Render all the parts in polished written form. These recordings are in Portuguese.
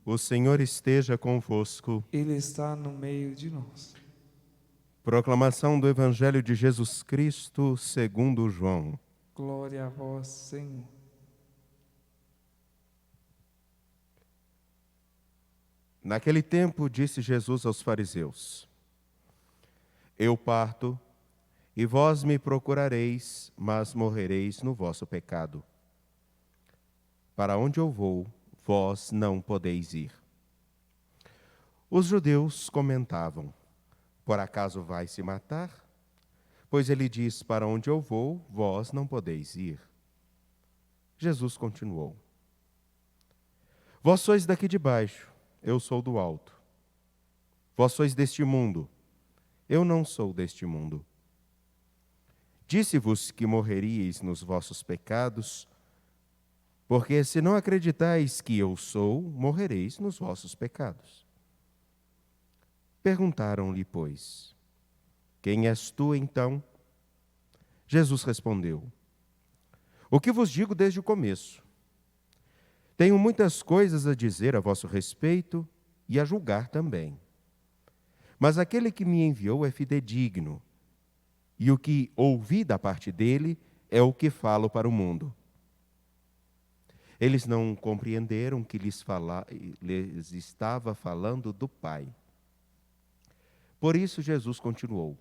O Senhor esteja convosco. Ele está no meio de nós. Proclamação do Evangelho de Jesus Cristo segundo João. Glória a vós, Senhor. Naquele tempo disse Jesus aos fariseus: Eu parto, e vós me procurareis, mas morrereis no vosso pecado. Para onde eu vou, vós não podeis ir. Os judeus comentavam: Por acaso vai se matar? Pois ele diz: Para onde eu vou, vós não podeis ir. Jesus continuou: Vós sois daqui de baixo, eu sou do alto. Vós sois deste mundo, eu não sou deste mundo. Disse-vos que morreríeis nos vossos pecados, porque se não acreditais que eu sou, morrereis nos vossos pecados. Perguntaram-lhe, pois: Quem és tu, então? Jesus respondeu: O que vos digo desde o começo. Tenho muitas coisas a dizer a vosso respeito e a julgar também. Mas aquele que me enviou é fidedigno, e o que ouvi da parte dele é o que falo para o mundo. Eles não compreenderam que lhes estava falando do Pai. Por isso Jesus continuou: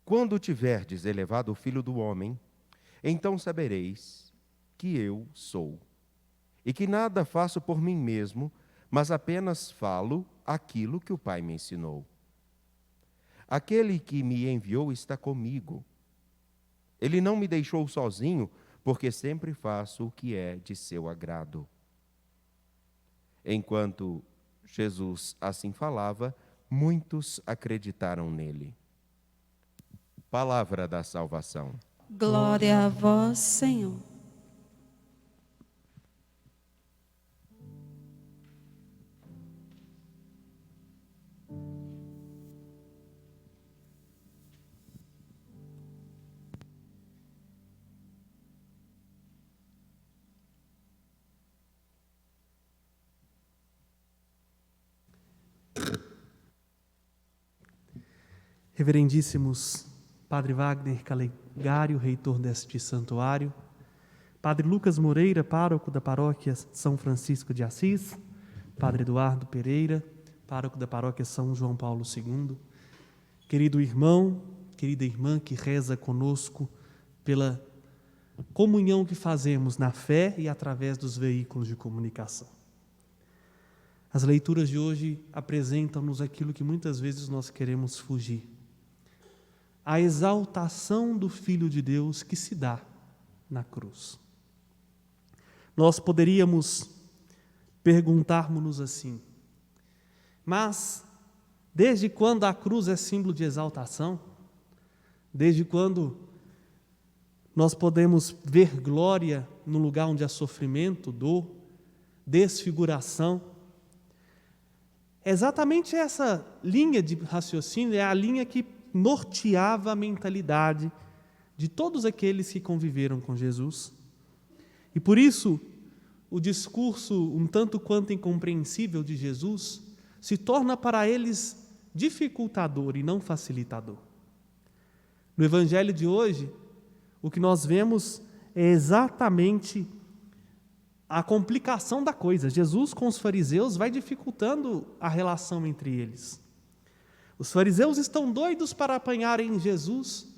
Quando tiverdes elevado o Filho do Homem, então sabereis que eu sou, e que nada faço por mim mesmo, mas apenas falo aquilo que o Pai me ensinou. Aquele que me enviou está comigo. Ele não me deixou sozinho, porque sempre faço o que é de seu agrado. Enquanto Jesus assim falava, muitos acreditaram nele. Palavra da salvação. Glória a vós, Senhor. Reverendíssimos Padre Wagner Calegari, reitor deste santuário, Padre Lucas Moreira, pároco da paróquia São Francisco de Assis, Padre Eduardo Pereira, pároco da paróquia São João Paulo II, querido irmão, querida irmã que reza conosco pela comunhão que fazemos na fé e através dos veículos de comunicação. As leituras de hoje apresentam-nos aquilo que muitas vezes nós queremos fugir: a exaltação do Filho de Deus que se dá na cruz. Nós poderíamos perguntarmos-nos assim: mas desde quando a cruz é símbolo de exaltação? Desde quando nós podemos ver glória no lugar onde há sofrimento, dor, desfiguração? Exatamente essa linha de raciocínio é a linha que norteava a mentalidade de todos aqueles que conviveram com Jesus. E por isso, o discurso um tanto quanto incompreensível de Jesus se torna para eles dificultador e não facilitador. No Evangelho de hoje, o que nós vemos é exatamente a complicação da coisa. Jesus com os fariseus vai dificultando a relação entre eles. Os fariseus estão doidos para apanharem Jesus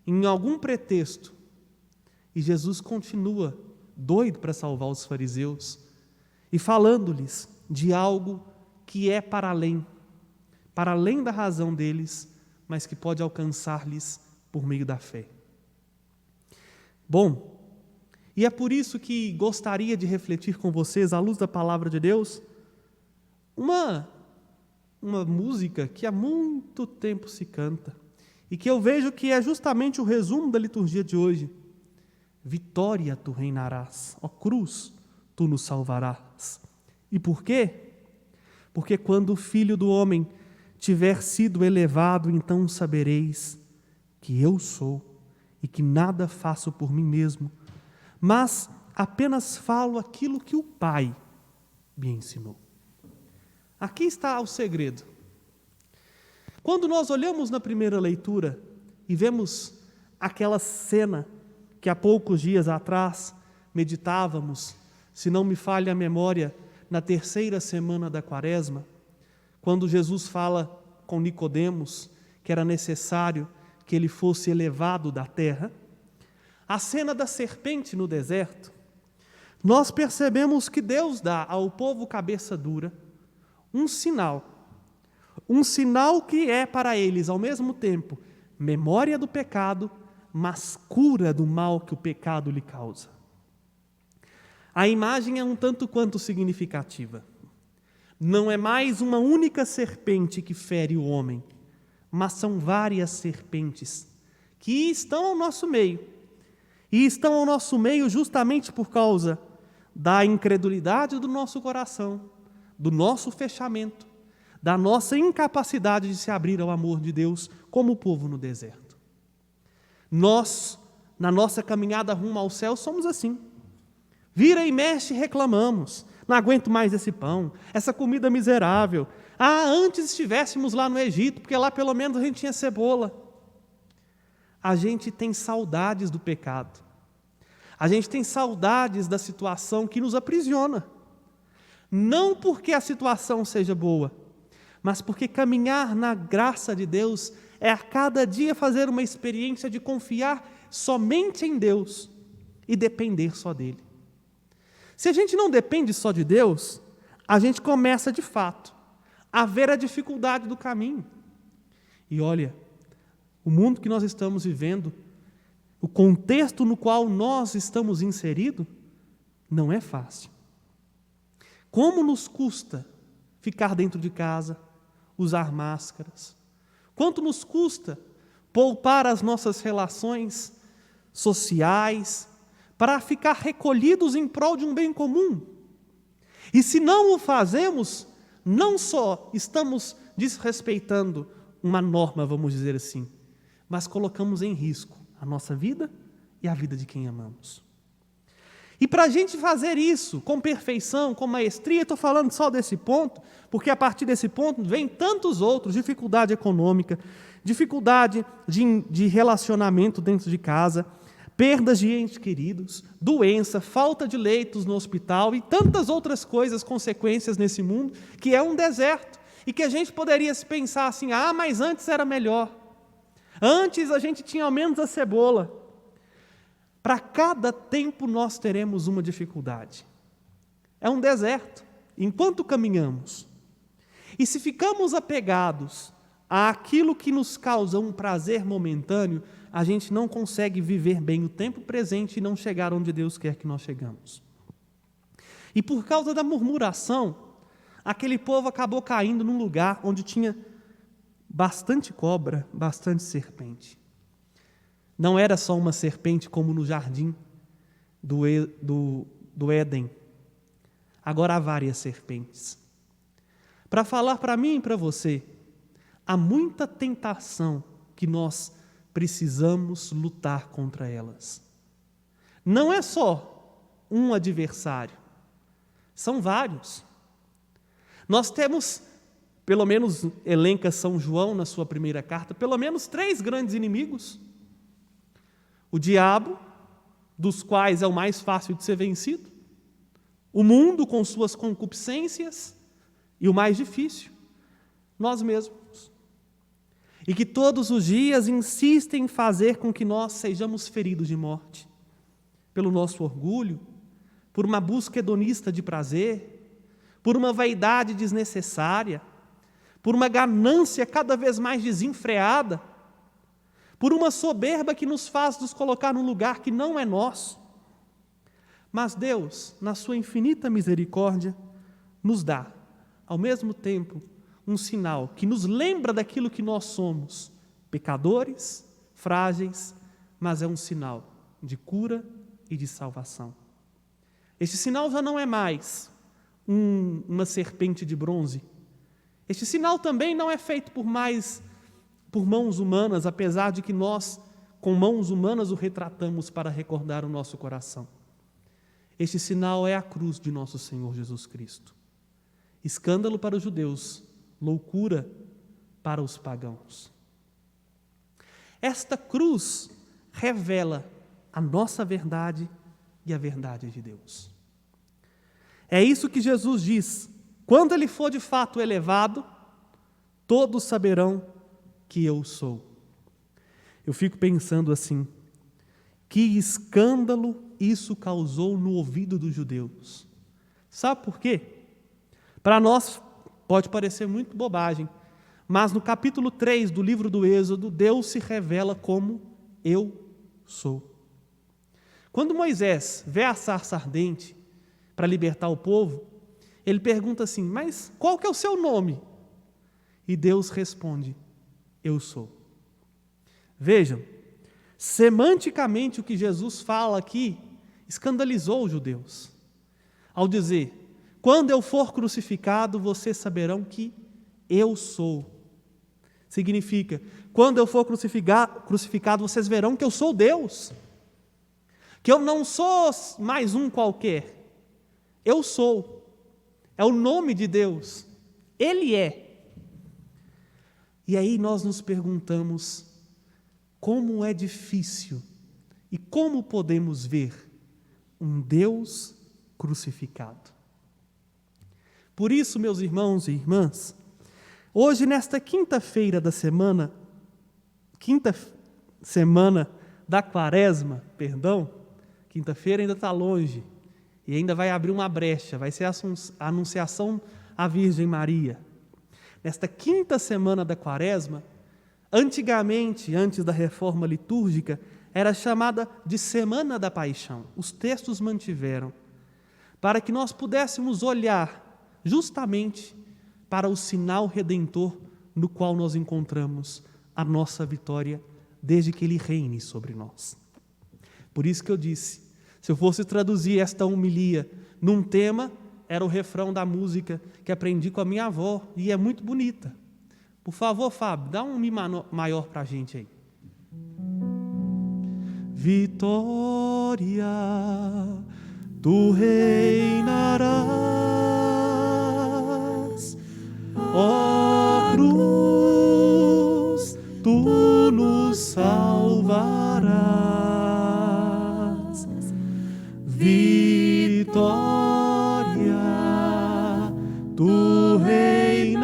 em algum pretexto. E Jesus continua doido para salvar os fariseus e falando-lhes de algo que é para além da razão deles, mas que pode alcançar-lhes por meio da fé. Bom, e é por isso que gostaria de refletir com vocês, à luz da palavra de Deus, uma música que há muito tempo se canta e que eu vejo que é justamente o resumo da liturgia de hoje. Vitória tu reinarás, ó cruz, tu nos salvarás. E por quê? Porque quando o Filho do Homem tiver sido elevado, então sabereis que eu sou e que nada faço por mim mesmo, mas apenas falo aquilo que o Pai me ensinou. Aqui está o segredo. Quando nós olhamos na primeira leitura e vemos aquela cena que há poucos dias atrás meditávamos, se não me falha a memória, na terceira semana da Quaresma, quando Jesus fala com Nicodemos que era necessário que ele fosse elevado da terra, a cena da serpente no deserto, nós percebemos que Deus dá ao povo cabeça dura um sinal que é para eles, ao mesmo tempo, memória do pecado, mas cura do mal que o pecado lhe causa. A imagem é um tanto quanto significativa. Não é mais uma única serpente que fere o homem, mas são várias serpentes que estão ao nosso meio. E estão ao nosso meio justamente por causa da incredulidade do nosso coração, do nosso fechamento, da nossa incapacidade de se abrir ao amor de Deus, como o povo no deserto. Nós, na nossa caminhada rumo ao céu, somos assim. Vira e mexe e reclamamos. Não aguento mais esse pão, essa comida miserável. Antes estivéssemos lá no Egito, porque lá pelo menos a gente tinha cebola. A gente tem saudades do pecado. A gente tem saudades da situação que nos aprisiona. Não porque a situação seja boa, mas porque caminhar na graça de Deus é a cada dia fazer uma experiência de confiar somente em Deus e depender só dele. Se a gente não depende só de Deus, a gente começa de fato a ver a dificuldade do caminho. E olha, o mundo que nós estamos vivendo, o contexto no qual nós estamos inseridos, não é fácil. Como nos custa ficar dentro de casa, usar máscaras? Quanto nos custa poupar as nossas relações sociais para ficar recolhidos em prol de um bem comum? E se não o fazemos, não só estamos desrespeitando uma norma, vamos dizer assim, mas colocamos em risco a nossa vida e a vida de quem amamos. E para a gente fazer isso com perfeição, com maestria, estou falando só desse ponto, porque a partir desse ponto vem tantos outros, dificuldade econômica, dificuldade de relacionamento dentro de casa, perdas de entes queridos, doença, falta de leitos no hospital e tantas outras coisas, consequências nesse mundo, que é um deserto, e que a gente poderia se pensar assim, mas antes era melhor, antes a gente tinha ao menos a cebola. Para cada tempo nós teremos uma dificuldade. É um deserto, enquanto caminhamos. E se ficamos apegados àquilo que nos causa um prazer momentâneo, a gente não consegue viver bem o tempo presente e não chegar onde Deus quer que nós chegamos. E por causa da murmuração, aquele povo acabou caindo num lugar onde tinha bastante cobra, bastante serpente. Não era só uma serpente como no jardim do Éden. Agora há várias serpentes. Para falar para mim e para você, há muita tentação que nós precisamos lutar contra elas. Não é só um adversário, são vários. Nós temos, pelo menos elenca São João na sua primeira carta, pelo menos 3 grandes inimigos. O diabo, dos quais é o mais fácil de ser vencido. O mundo com suas concupiscências. E o mais difícil, nós mesmos. E que todos os dias insistem em fazer com que nós sejamos feridos de morte. Pelo nosso orgulho, por uma busca hedonista de prazer, por uma vaidade desnecessária, por uma ganância cada vez mais desenfreada, por uma soberba que nos faz nos colocar num lugar que não é nosso. Mas Deus, na sua infinita misericórdia, nos dá, ao mesmo tempo, um sinal que nos lembra daquilo que nós somos, pecadores, frágeis, mas é um sinal de cura e de salvação. Este sinal já não é mais uma serpente de bronze. Este sinal também não é feito por mãos humanas, apesar de que nós, com mãos humanas, o retratamos para recordar o nosso coração. Este sinal é a cruz de nosso Senhor Jesus Cristo. escândalo para os judeus, loucura para os pagãos. Esta cruz revela a nossa verdade e a verdade de Deus. É isso que Jesus diz: quando ele for de fato elevado, todos saberão que eu sou. Eu fico pensando assim, que escândalo isso causou no ouvido dos judeus. Sabe por quê? Para nós pode parecer muito bobagem, mas no capítulo 3 do livro do Êxodo, Deus se revela como eu sou. Quando Moisés vê a sarça ardente para libertar o povo, ele pergunta assim: mas qual que é o seu nome? E Deus responde: eu sou. Vejam, semanticamente o que Jesus fala aqui escandalizou os judeus, ao dizer: quando eu for crucificado, vocês saberão que eu sou. Significa, quando eu for crucificado, vocês verão que eu sou Deus, que eu não sou mais um qualquer, eu sou, é o nome de Deus, Ele é. E aí nós nos perguntamos, como é difícil e como podemos ver um Deus crucificado. Por isso, meus irmãos e irmãs, hoje, nesta quinta semana da Quaresma, quinta-feira ainda está longe, e ainda vai abrir uma brecha, vai ser a anunciação à Virgem Maria. Nesta quinta semana da Quaresma, antigamente, antes da reforma litúrgica, era chamada de Semana da Paixão. Os textos mantiveram, para que nós pudéssemos olhar justamente para o sinal redentor no qual nós encontramos a nossa vitória desde que Ele reine sobre nós. Por isso que eu disse, se eu fosse traduzir esta homilia num tema, era o refrão da música que aprendi com a minha avó, e é muito bonita. Por favor, Fábio, dá um mi maior para a gente aí. Vitória, tu reinarás, ó cruz, tu nos salvarás. Vitória, tu reinarás,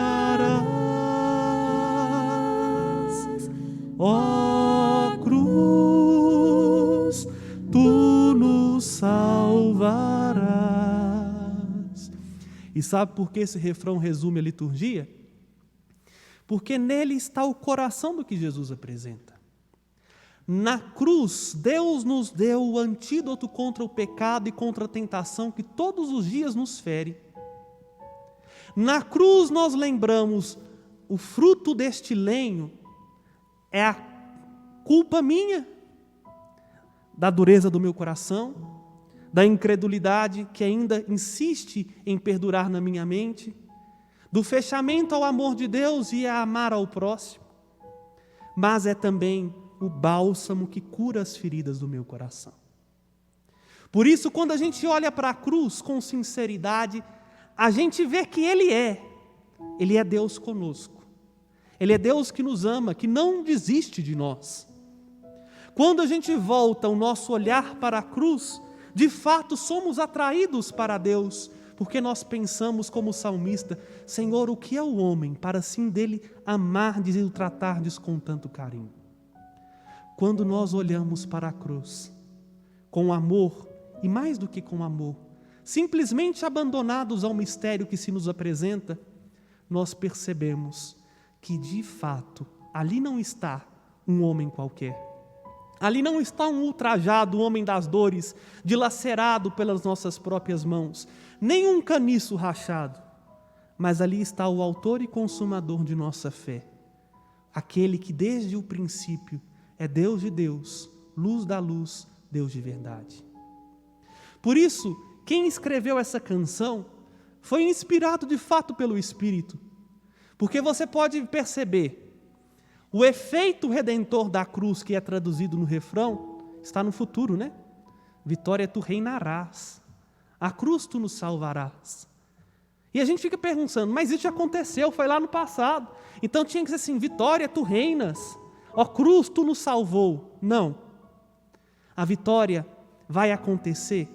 ó cruz, tu nos salvarás. E sabe por que esse refrão resume a liturgia? Porque nele está o coração do que Jesus apresenta. Na cruz, Deus nos deu o antídoto contra o pecado e contra a tentação que todos os dias nos fere. Na cruz nós lembramos, o fruto deste lenho é a culpa minha, da dureza do meu coração, da incredulidade que ainda insiste em perdurar na minha mente, do fechamento ao amor de Deus e a amar ao próximo, mas é também o bálsamo que cura as feridas do meu coração. Por isso, quando a gente olha para a cruz com sinceridade, a gente vê que Ele é Deus conosco. Ele é Deus que nos ama, que não desiste de nós. Quando a gente volta o nosso olhar para a cruz, de fato somos atraídos para Deus, porque nós pensamos como o salmista: Senhor, o que é o homem para assim dele amardes e o tratardes com tanto carinho? Quando nós olhamos para a cruz com amor, e mais do que com amor, simplesmente abandonados ao mistério que se nos apresenta, nós percebemos que de fato ali não está um homem qualquer. Ali não está um ultrajado homem das dores, dilacerado pelas nossas próprias mãos, nem um caniço rachado, mas ali está o autor e consumador de nossa fé, aquele que desde o princípio é Deus de Deus, luz da luz, Deus de verdade. Por isso, quem escreveu essa canção foi inspirado de fato pelo Espírito, porque você pode perceber, o efeito redentor da cruz, que é traduzido no refrão, está no futuro, né? Vitória, tu reinarás. A cruz tu nos salvarás. E a gente fica pensando, mas isso já aconteceu, foi lá no passado. Então tinha que ser assim, vitória, tu reinas. Ó cruz, tu nos salvou. Não. A vitória vai acontecer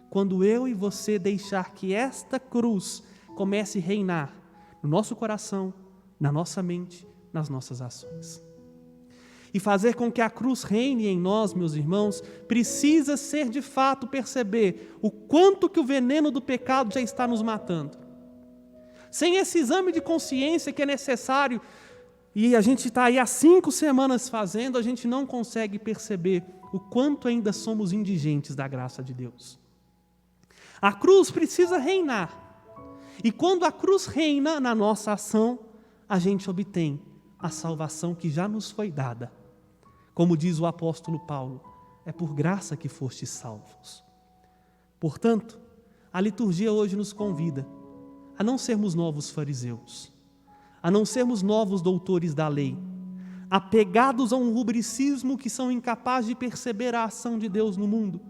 quando eu e você deixar que esta cruz comece a reinar no nosso coração, na nossa mente, nas nossas ações. E fazer com que a cruz reine em nós, meus irmãos, precisa ser de fato perceber o quanto que o veneno do pecado já está nos matando. Sem esse exame de consciência que é necessário, e a gente está aí há 5 semanas fazendo, a gente não consegue perceber o quanto ainda somos indigentes da graça de Deus. A cruz precisa reinar. E quando a cruz reina na nossa ação, a gente obtém a salvação que já nos foi dada. Como diz o apóstolo Paulo, é por graça que fostes salvos. Portanto, a liturgia hoje nos convida a não sermos novos fariseus, a não sermos novos doutores da lei, apegados a um rubricismo que são incapazes de perceber a ação de Deus no mundo,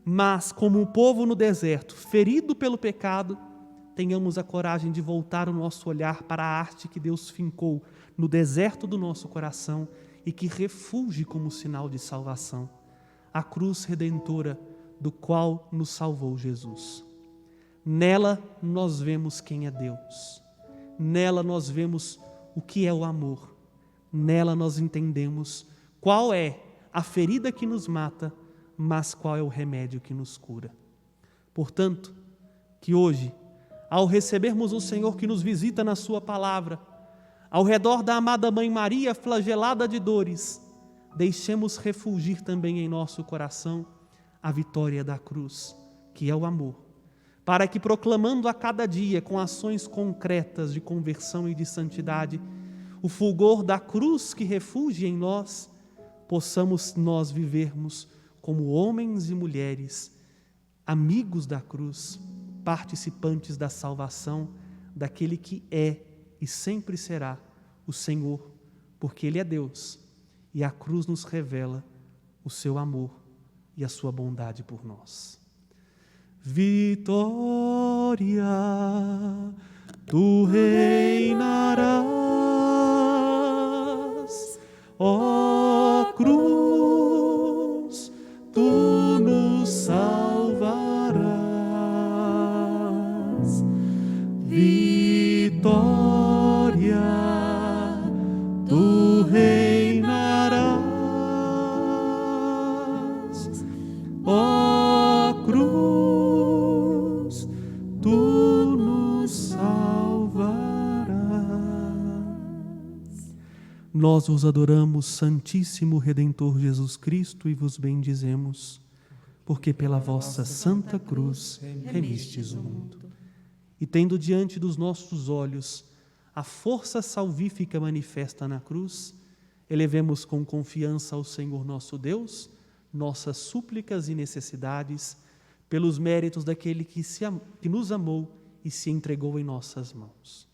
mas como o povo no deserto, ferido pelo pecado, tenhamos a coragem de voltar o nosso olhar para a arte que Deus fincou no deserto do nosso coração e que refugie como sinal de salvação, a cruz redentora do qual nos salvou Jesus. Nela nós vemos quem é Deus. Nela nós vemos o que é o amor. Nela nós entendemos qual é a ferida que nos mata, mas qual é o remédio que nos cura. Portanto, que hoje, ao recebermos o Senhor que nos visita na sua palavra, ao redor da amada Mãe Maria, flagelada de dores, deixemos refulgir também em nosso coração a vitória da cruz, que é o amor, para que, proclamando a cada dia, com ações concretas de conversão e de santidade, o fulgor da cruz que refugia em nós, possamos nós vivermos como homens e mulheres, amigos da cruz, participantes da salvação daquele que é e sempre será o Senhor, porque Ele é Deus, e a cruz nos revela o seu amor e a sua bondade por nós. Vitória, tu reinarás, ó cruz, tu nos salvarás. Vitória, tu reinarás, ó cruz, tu nos salvarás. Nós vos adoramos, Santíssimo Redentor Jesus Cristo, e vos bendizemos, porque pela vossa santa cruz remistes o mundo. E tendo diante dos nossos olhos a força salvífica manifesta na cruz, elevemos com confiança ao Senhor nosso Deus nossas súplicas e necessidades, pelos méritos daquele que nos amou e se entregou em nossas mãos.